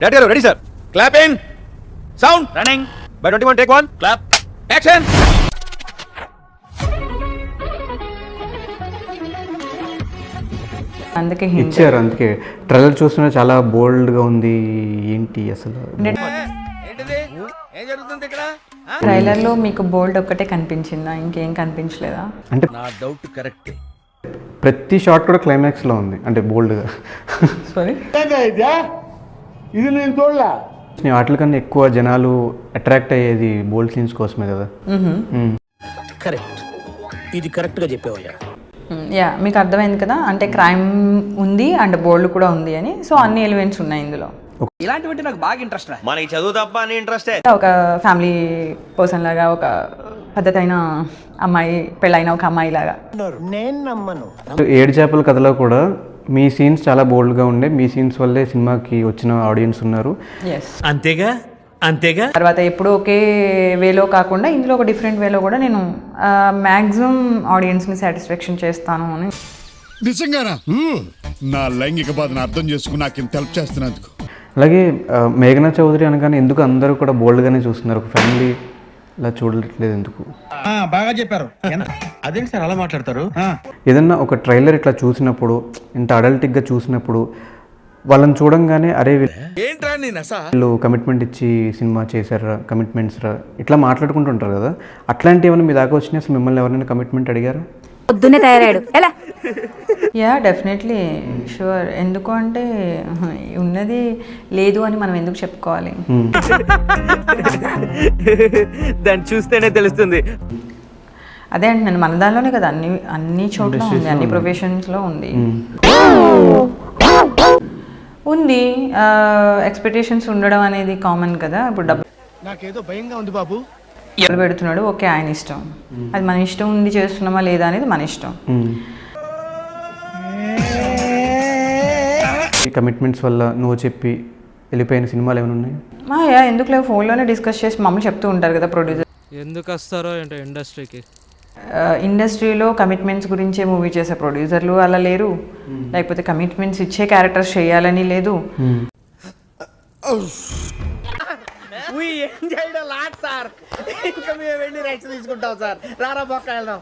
Ready, sir. Clap in. Sound. Running. By 21, take one. Clap. Action. అందుకే hint ఇచ్చారు. అందుకే trailer చూస్తున్నా చాలా బోల్డ్గా ఉంది. ఏంటి అసలు ఏంటిది? ఏం జరుగుతుంది ఇక్కడ? ట్రైలర్లో మీకు బోల్డ్ ఒక్కటే కనిపించిందా, ఇంకేం కనిపించలేదా? అంటే నా డౌట్ కరెక్టే. ప్రతి షాట్ కూడా క్లైమాక్స్లో ఉంది, అంటే బోల్డ్గా. సారీ, వాటి కన్నా ఎక్కువ జనాలు అట్రాక్ట్ అయ్యేది బోల్డ్ సీన్స్ కోసమే కదా. కరెక్ట్, ఇది కరెక్ట్గా చెప్పావయ్యా. యా, మీకు అర్థమైంది కదా, అంటే క్రైమ్ ఉంది అండ్ బోల్డ్ కూడా ఉంది అని. సో అన్ని ఎలిమెంట్స్ ఉన్నాయి ఇందులో. ఇలాంటివంటే నాకు బాగా ఇంట్రెస్ట్. మనకి చదువు తప్ప అని ఇంట్రెస్టే. ఒక ఫ్యామిలీ పర్సన్ లాగా, ఒక పద్ధతైన అమ్మాయి, పెళ్ళైన ఒక అమ్మాయి లాగా. నేను నమ్మను. 7 చేపల కథలో కూడా మీ సీన్స్ చాలా బోల్డ్గా ఉండే. మీ సీన్స్ వల్లే సినిమాకి వచ్చిన ఆడియన్స్ ఉన్నారు. ఎస్, అంతేగా అంతేగా. తర్వాత ఎప్పుడు ఒకే వేలో కాకుండా ఇందులో ఒక డిఫరెంట్ వేలో కూడా నేను మ్యాక్సిమం ఆడియన్స్ని సాటిస్ఫాక్షన్ చేస్తాను అని. నిజంగానా? నా లైంగిక బాధను అర్థం చేసుకుని నాకు ఇంత హెల్ప్ చేస్తున్నందుకు. అలాగే మేఘనా చౌదరి అనగానే ఎందుకు అందరూ కూడా బోల్డ్గానే చూస్తున్నారు, ఒక ఫ్యామిలీ ఇలా చూడట్లేదు ఎందుకు? బాగా చెప్పారు. అదేంటి సార్ అలా మాట్లాడతారు? ఏదన్నా ఒక ట్రైలర్ ఇట్లా చూసినప్పుడు, ఇంత అడల్టిక్గా చూసినప్పుడు వాళ్ళని చూడంగానే అరే ఏంట్రా నీ నస? వీళ్ళు కమిట్మెంట్ ఇచ్చి సినిమా చేశారా, కమిట్మెంట్స్ రా, ఇట్లా మాట్లాడుకుంటుంటారు కదా. అట్లాంటి ఏమైనా మీ దాకా వచ్చినాయి? అసలు మిమ్మల్ని ఎవరైనా కమిట్మెంట్ అడిగారా? పొద్దున్నే తయారాడు ఎలా? Yeah, definitely, sure. ఎందుకు అంటే ఉన్నది లేదు అని మనం ఎందుకు చెప్పుకోవాలి? దాన్ని చూస్తేనే తెలుస్తుంది. అదే అంటున్నాను, మన దానిలోనే కదా, అన్ని చోట్ల ఉంది, అన్ని ప్రొఫెషన్స్లో ఉంది. ఎక్స్పెక్టేషన్స్ ఉండడం అనేది కామన్ కదా. ఇప్పుడు నాకేదో భయంగా ఉంది బాబు. డబ్బులు పెడుతున్నాడు, ఓకే, ఆయన ఇష్టం. అది మన ఇష్టం ఉంది, చేస్తున్నామా లేదా అనేది మన ఇష్టం. ఈ కమిట్మెంట్స్ వల్ల నువ్వు చెప్పి వెళ్ళిపోయిన సినిమాలు ఏమైనా ఉన్నాయి? యా, ఎందుకు లేవు, ఫోన్లోనే డిస్కస్ చేసి మమ్మల్ని చెప్తూ ఉంటారు కదా ప్రొడ్యూసర్. ఎందుకు వస్తారో ఏంటో ఇండస్ట్రీకి. ఇండస్ట్రీలో కమిట్మెంట్స్ గురించే మూవీ చేసే ప్రొడ్యూసర్లు అలా లేరు, లేకపోతే కమిట్మెంట్స్ ఇచ్చే క్యారెక్టర్స్ చేయాలని లేదు. ఇంకా మేము వెళ్ళి రైట్స్ తీసుకుంటాం సార్. రారా బొక్క వెళ్దాం.